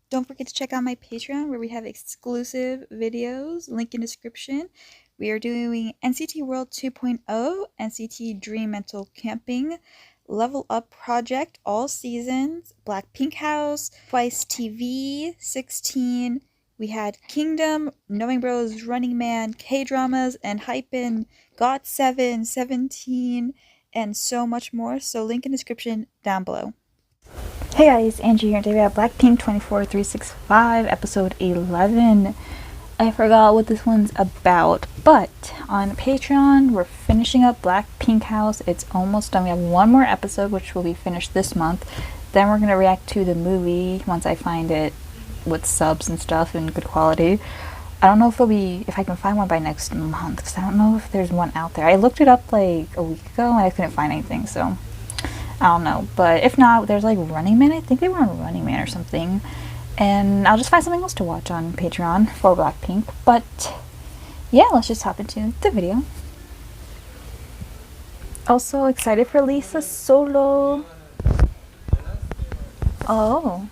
Don't forget to check out my Patreon where we have exclusive videos, link in description. We are doing NCT World 2.0, NCT Dream Mental Camping, Level Up Project, all seasons, Blackpink House, Twice TV, 16. We had Kingdom, Knowing Bros, Running Man, K-Dramas, and Hypen, GOT7, 17, and so much more. So link in description down below. Hey guys, Angie here. Today we have Blackpink 24365, episode 11. I forgot what this one's about, but on Patreon, we're finishing up Blackpink House. It's almost done. We have one more episode, which will be finished this month. Then we're going to react to the movie once I find it with subs and stuff in good quality. I don't know if I can find one by next month, because I don't know if there's one out there. I looked it up like a week ago and I couldn't find anything, so I don't know, but if not, there's like Running Man. I think they were on Running Man or something. And I'll just find something else to watch on Patreon for Blackpink. But yeah, let's just hop into the video. Also excited for Lisa's solo. Oh.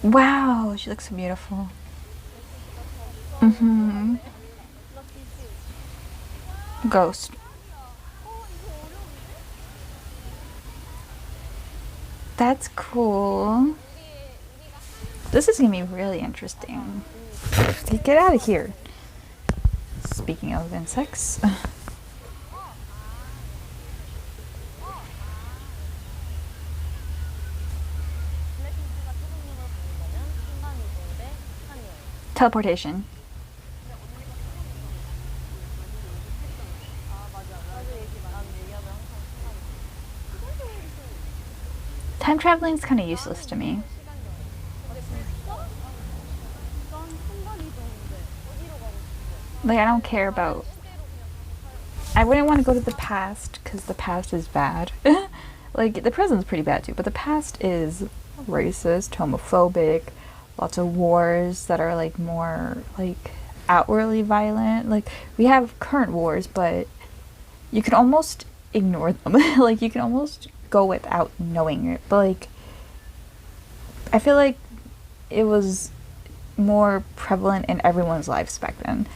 Wow, she looks so beautiful. Ghost. That's cool. This is gonna be really interesting. Get out of here. Speaking of insects. Teleportation. Time traveling is kind of useless to me. Like, I don't care about... I wouldn't want to go to the past, because the past is bad. Like, the present's pretty bad too, but the past is racist, homophobic, lots of wars that are, like, more, like, outwardly violent. Like, we have current wars, but you can almost ignore them. Like, you can almost go without knowing it, but like I feel like it was more prevalent in everyone's lives back then.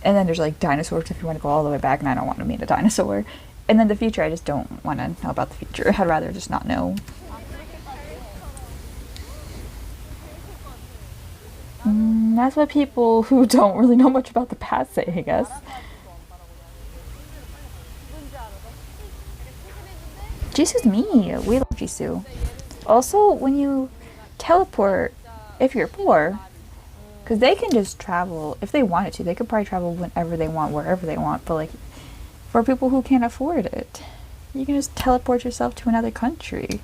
And then there's like dinosaurs if you want to go all the way back, and I don't want to meet a dinosaur. And then the future, I just don't want to know about the future. I'd rather just not know. That's what people who don't really know much about the past say, I guess. Jisoo's me. We love Jisoo. Also, when you teleport, if you're poor, because they can just travel, if they wanted to, they could probably travel whenever they want, wherever they want, but like, for people who can't afford it, you can just teleport yourself to another country.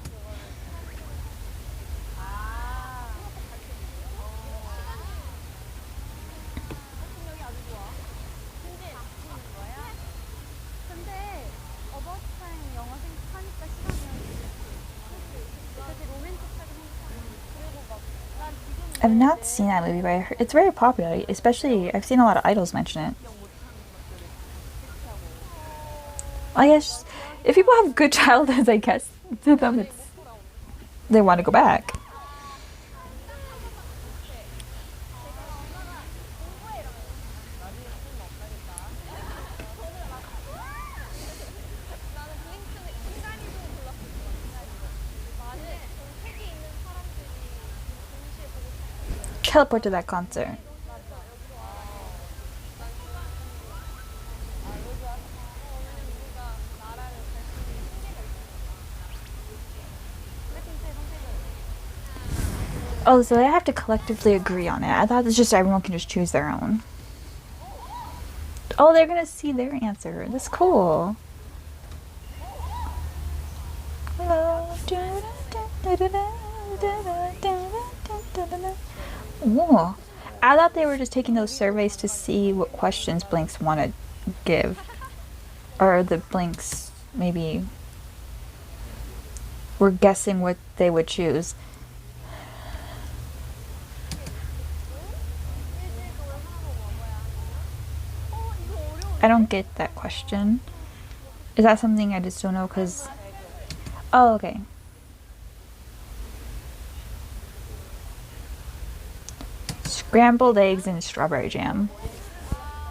I've not seen that movie, but it's very popular. Especially, I've seen a lot of idols mention it. I guess if people have good childhoods, I guess to them they want to go back. Teleport to that concert. Oh, so they have to collectively agree on it. I thought it's just everyone can just choose their own. Oh, they're gonna see their answer. That's cool. Whoa. I thought they were just taking those surveys to see what questions blinks want to give. Or the blinks maybe were guessing what they would choose. I don't get that question. Is that something I just don't know? Because... Oh, okay. Scrambled eggs and strawberry jam.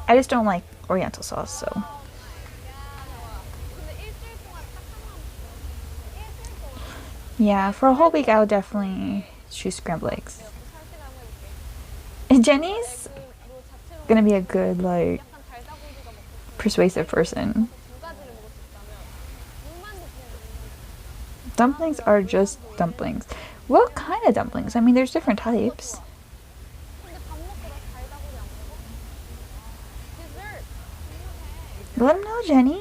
I just don't like oriental sauce, so. Yeah, for a whole week I would definitely choose scrambled eggs. And Jenny's gonna be a good, like, persuasive person. Dumplings are just dumplings. What kind of dumplings? I mean, there's different types. Let them know, Jenny.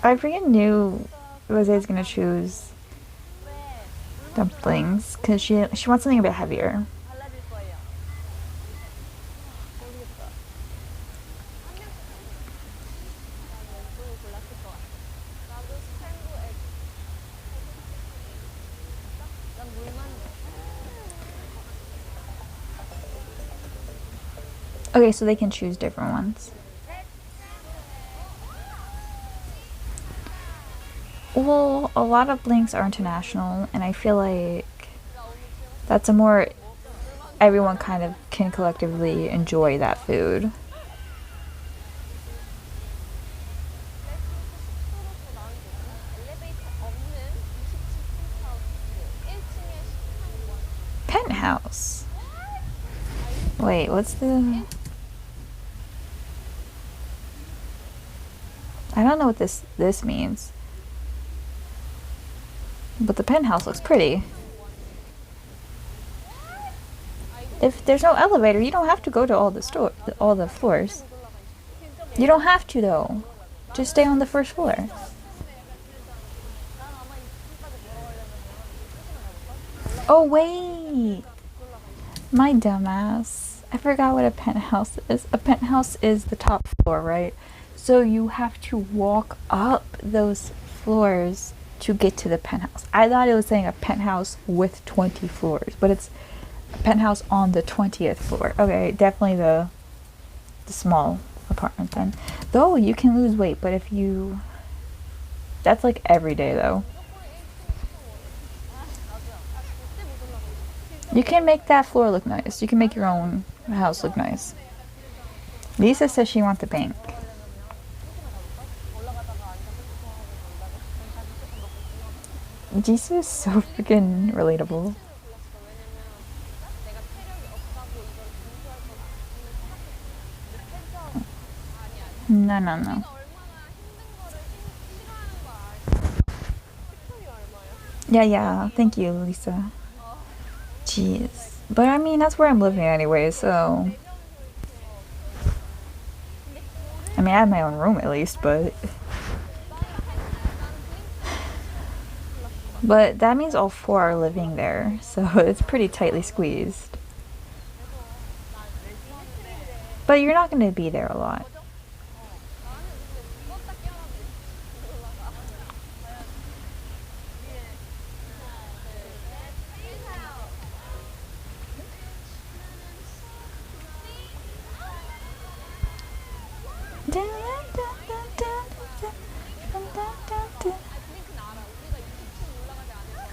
I freaking knew Rose's gonna choose dumplings because she wants something a bit heavier. Okay, so they can choose different ones. Well, a lot of blinks are international, and I feel like that's a more everyone kind of can collectively enjoy that food. Penthouse. Wait, what's the... I don't know what this means. But the penthouse looks pretty. If there's no elevator, you don't have to go to all the floors. You don't have to though. Just stay on the first floor. Oh wait! My dumbass. I forgot what a penthouse is. A penthouse is the top floor, right? So you have to walk up those floors to get to the penthouse. I thought it was saying a penthouse with 20 floors, but it's a penthouse on the 20th floor. Okay, definitely the small apartment then. Though you can lose weight, but if you... That's like every day though. You can make that floor look nice. You can make your own house look nice. Lisa says she wants the bank. Jisoo is so freaking relatable. No. Yeah. Thank you, Lisa. Jeez. But I mean, that's where I'm living anyway, so... I mean, I have my own room at least, but... But that means all four are living there, so it's pretty tightly squeezed. But you're not going to be there a lot.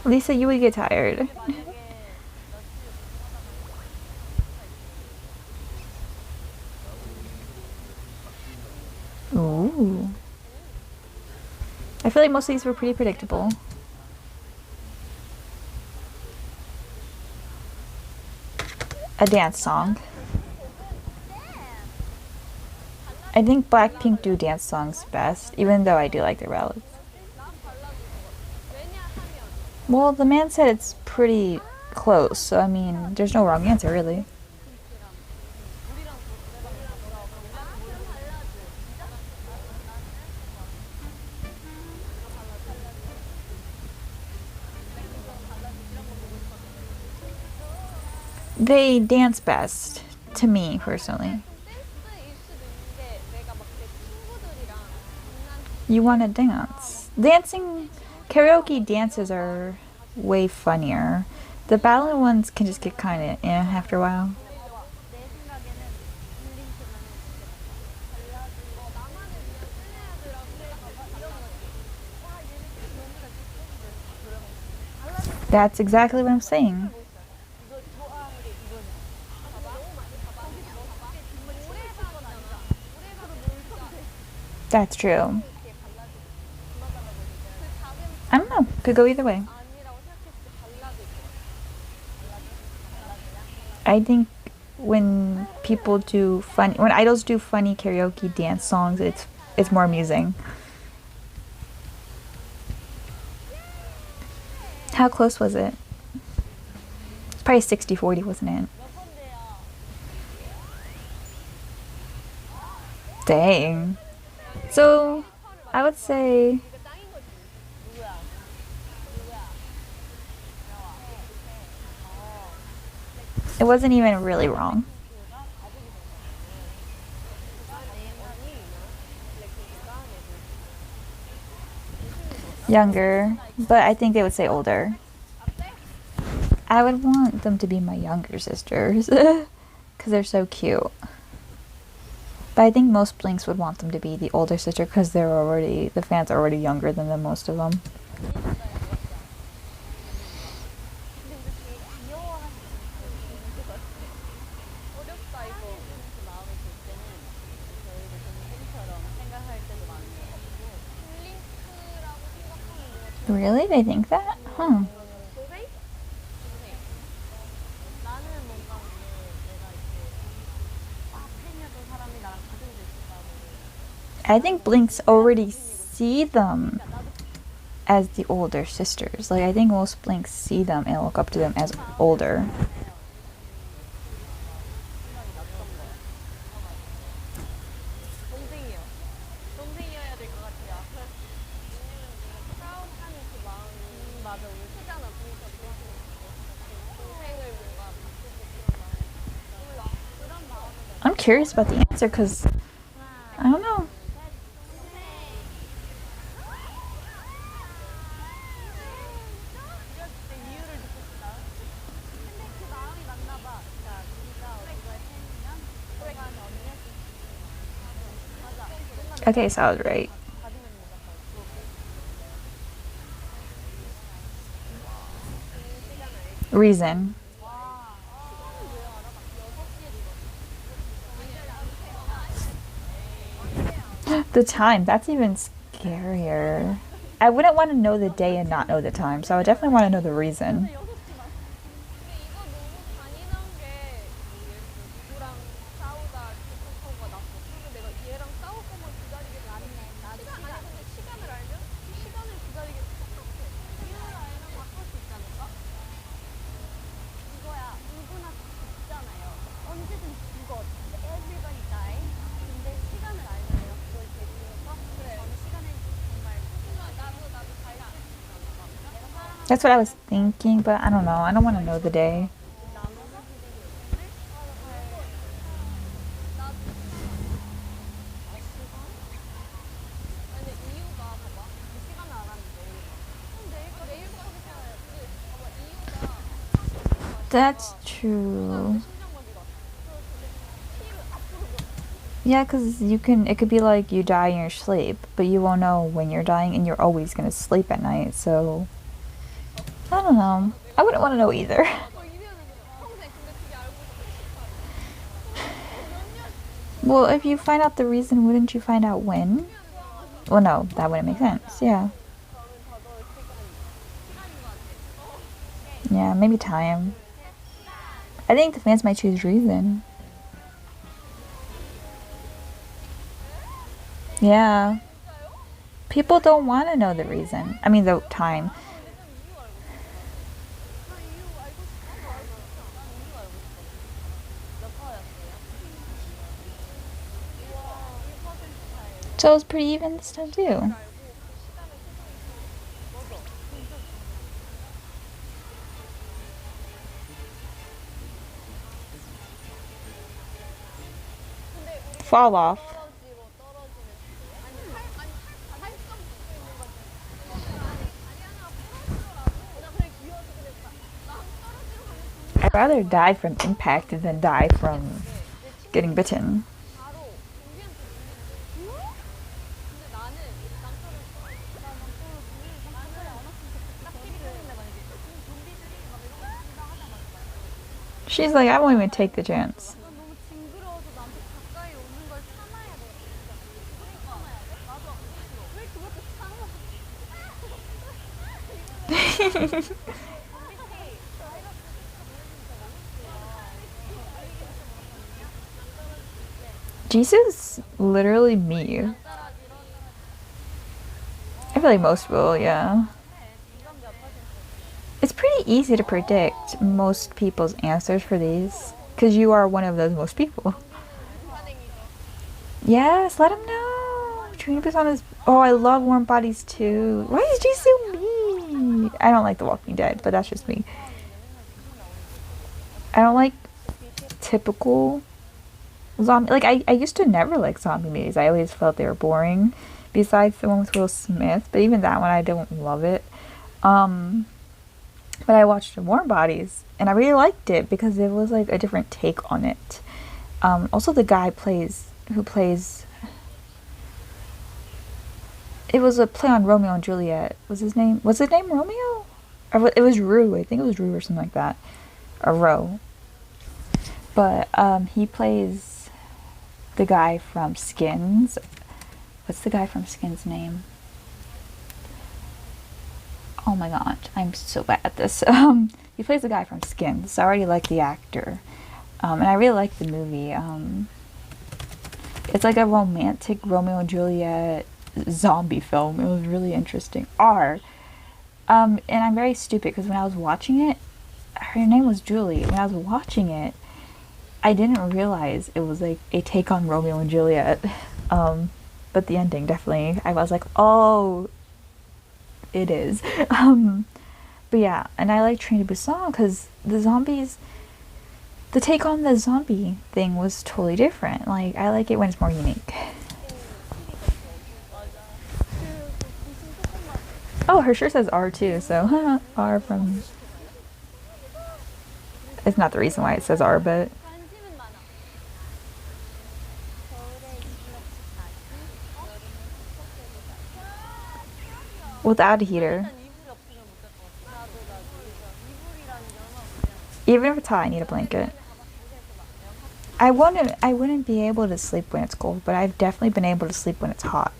Lisa, you would get tired. Ooh. I feel like most of these were pretty predictable. A dance song. I think BLACKPINK do dance songs best, even though I do like their ballads. Well, the man said it's pretty close, so I mean, there's no wrong answer, really. They dance best, to me, personally. You want to dance. Karaoke dances are way funnier. The ballad ones can just get kind of after a while. That's exactly what I'm saying. That's true. I don't know. Could go either way. I think when people do when idols do funny karaoke dance songs, it's more amusing. How close was it? It's probably 60-40, wasn't it? Dang. So, I would say it wasn't even really wrong. Younger, but I think they would say older. I would want them to be my younger sisters because they're so cute. But I think most Blinks would want them to be the older sister because the fans are already younger than the most of them. Really? They think that? Huh. I think Blinks already see them as the older sisters. Like, I think most Blinks see them and look up to them as older. I'm curious about the answer because I don't know. Okay, so I was right. Reason. The time, that's even scarier. I wouldn't want to know the day and not know the time, so I would definitely want to know the reason. That's what I was thinking, but I don't know. I don't want to know the day. That's true. Yeah, because it could be like you die in your sleep, but you won't know when you're dying and you're always going to sleep at night, so I don't know. I wouldn't want to know either. Well, if you find out the reason, wouldn't you find out when? Well, no, that wouldn't make sense. Yeah. Yeah, maybe time. I think the fans might choose reason. Yeah. People don't want to know the reason. I mean, the time. So it's pretty even this time, too. Fall off. I'd rather die from impact than die from getting bitten. She's like, I won't even take the chance. Jisoo's literally me. I feel like most will, yeah. It's pretty easy to predict most people's answers for these, because you are one of those most people. Yes, let him know. Train to Busan is. Oh, I love Warm Bodies too. Why is Jisoo me? I don't like The Walking Dead, but that's just me. I don't like typical zombie. Like I used to never like zombie movies. I always felt they were boring. Besides the one with Will Smith, but even that one I don't love it. But I watched Warm Bodies and I really liked it because it was like a different take on it. Also, the guy who plays. It was a play on Romeo and Juliet. Was his name Romeo? Or it was Rue. I think it was Rue or something like that. Or Ro. But he plays the guy from Skins. What's the guy from Skins' name? Oh my god, I'm so bad at this. He plays the guy from Skins, so I already like the actor. And I really like the movie. It's like a romantic Romeo and Juliet zombie film. It was really interesting. And I'm very stupid because when I was watching it, her name was Julie. When I was watching it, I didn't realize it was like a take on Romeo and Juliet. But the ending definitely, I was like, oh, it is. But yeah, and I like Train to Busan because the take on the zombie thing was totally different. Like, I like it when it's more unique. Oh, her shirt says R too, so R from. It's not the reason why it says R, but. Without a heater. Even if it's hot, I need a blanket. I wouldn't be able to sleep when it's cold, but I've definitely been able to sleep when it's hot.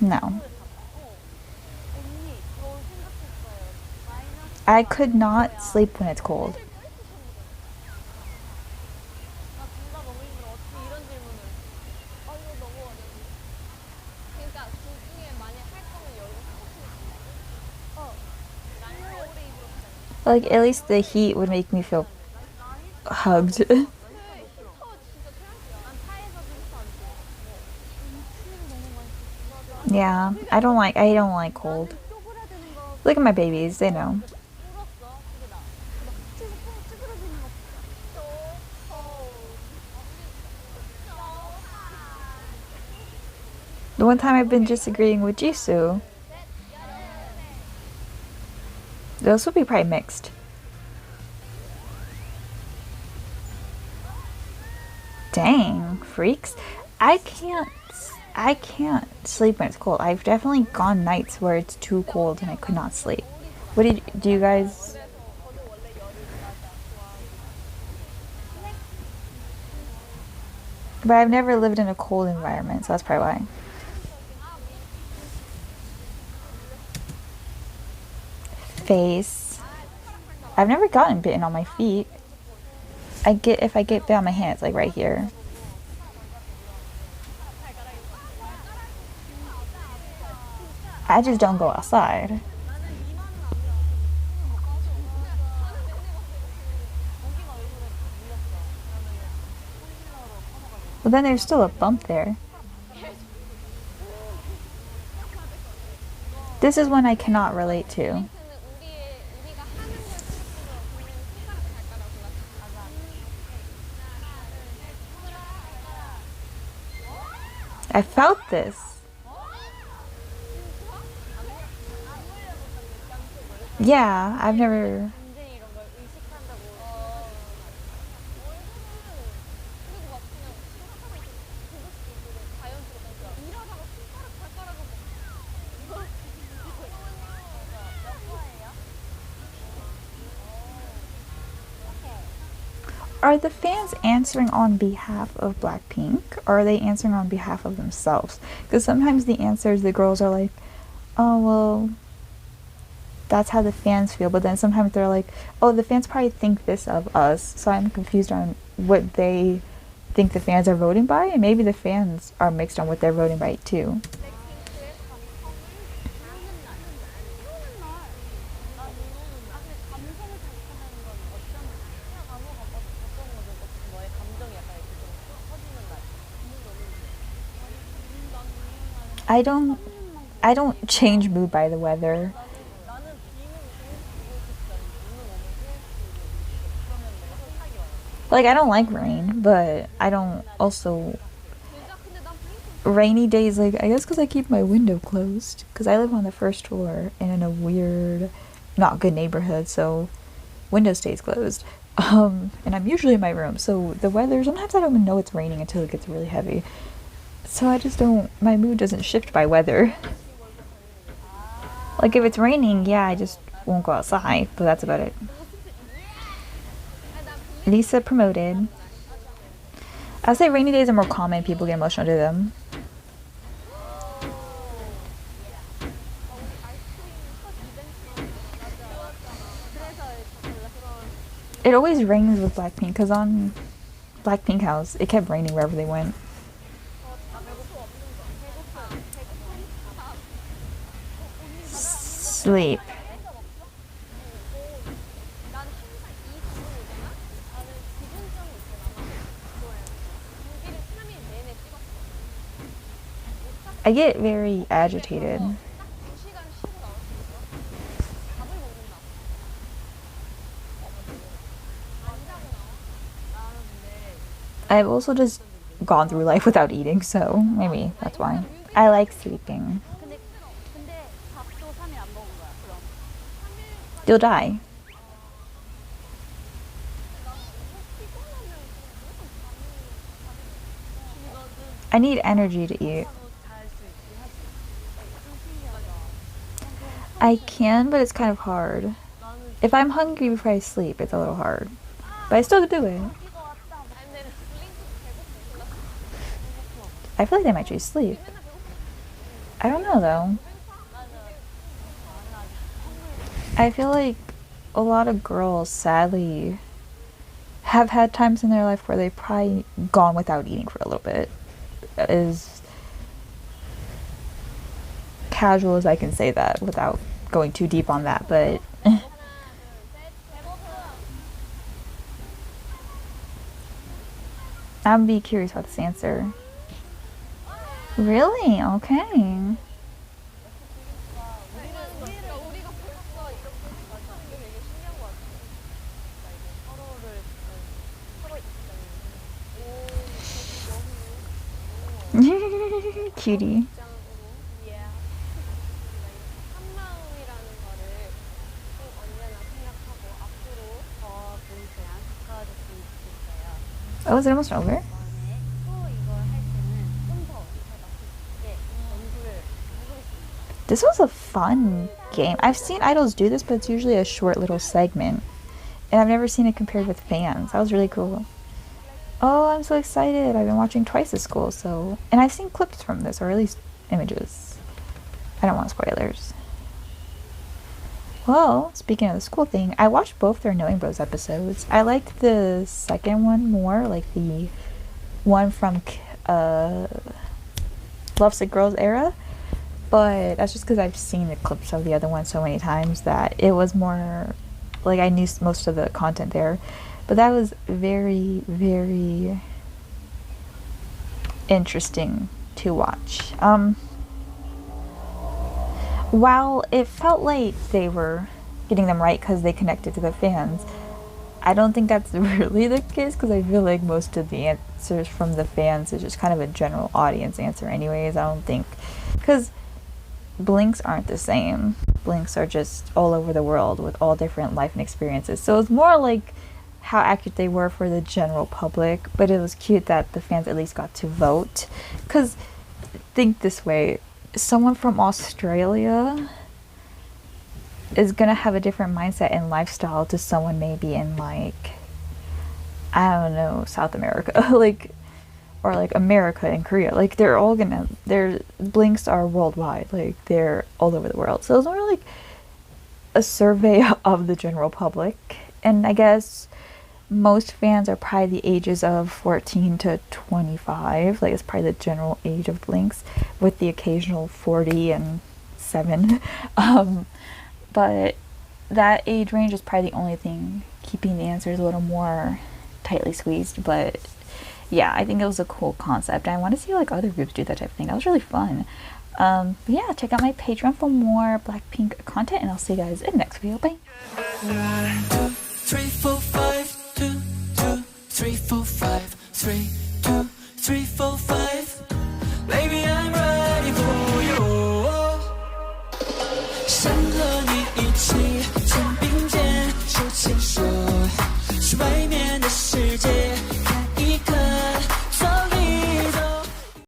No. I could not sleep when it's cold. Like, at least the heat would make me feel hugged. Yeah, I don't like cold. Look at my babies, they know. The one time I've been disagreeing with Jisoo. Those would be probably mixed. Dang, freaks. I can't sleep when it's cold. I've definitely gone nights where it's too cold and I could not sleep. Do you guys? But I've never lived in a cold environment, so that's probably why. Face. I've never gotten bitten on my feet. If I get bit on my hands, like right here. I just don't go outside. But then there's still a bump there. This is one I cannot relate to. I felt this. Yeah, I've never. Are the fans answering on behalf of Blackpink, or are they answering on behalf of themselves? Because sometimes the answers, the girls are like, oh, well, that's how the fans feel. But then sometimes they're like, oh, the fans probably think this of us. So I'm confused on what they think the fans are voting by. And maybe the fans are mixed on what they're voting by, too. I don't I don't change mood by the weather. Like, I don't like rain, but I don't also rainy days, like, I guess because I keep my window closed, because I live on the first floor and in a weird, not good neighborhood, so window stays closed. And I'm usually in my room, so the weather, sometimes I don't even know it's raining until it gets really heavy. So I just don't, my mood doesn't shift by weather. Like, if it's raining, yeah, I just won't go outside, but that's about it. Lisa promoted. I would say rainy days are more common, people get emotional to them. It always rains with Blackpink, because on Blackpink House, it kept raining wherever they went. Sleep. I get very agitated. I've also just gone through life without eating, so maybe that's why. I like sleeping. You'll die. I need energy to eat. I can, but it's kind of hard. If I'm hungry before I sleep, it's a little hard. But I still do it. I feel like they might choose sleep. I don't know, though. I feel like a lot of girls, sadly, have had times in their life where they've probably gone without eating for a little bit. As casual as I can say that without going too deep on that, but I'm be curious about this answer. Really? Okay. Cutie. Oh, is it almost over? This was a fun game. I've seen idols do this, but it's usually a short little segment. And I've never seen it compared with fans. That was really cool. Oh, I'm so excited. I've been watching Twice as School, so... And I've seen clips from this, or at least images. I don't want spoilers. Well, speaking of the school thing, I watched both their Knowing Bros episodes. I liked the second one more, like the one from Lovesick Girls era. But that's just because I've seen the clips of the other one so many times that it was more... Like, I knew most of the content there. But that was very, very interesting to watch. While it felt like they were getting them right because they connected to the fans, I don't think that's really the case, because I feel like most of the answers from the fans is just kind of a general audience answer anyways. I don't think... Because Blinks aren't the same. Blinks are just all over the world with all different life and experiences. So it's more like how accurate they were for the general public, but it was cute that the fans at least got to vote. Because think this way, someone from Australia is gonna have a different mindset and lifestyle to someone maybe in like I don't know, South America, like, or like America and Korea. Like they're all gonna, their blinks are worldwide. Like they're all over the world. So it's more like a survey of the general public. And I guess most fans are probably the ages of 14 to 25. Like it's probably the general age of blinks, with the occasional 40 and 7. But that age range is probably the only thing keeping the answers a little more tightly squeezed. But yeah, I think it was a cool concept. And I want to see like other groups do that type of thing. That was really fun. But yeah, check out my Patreon for more Blackpink content, and I'll see you guys in the next video. Bye. 2, 3, 4, 5, 2, 2, 3, 4, 5, 3, 2, 3, 4, 5. Baby, I'm ready for you.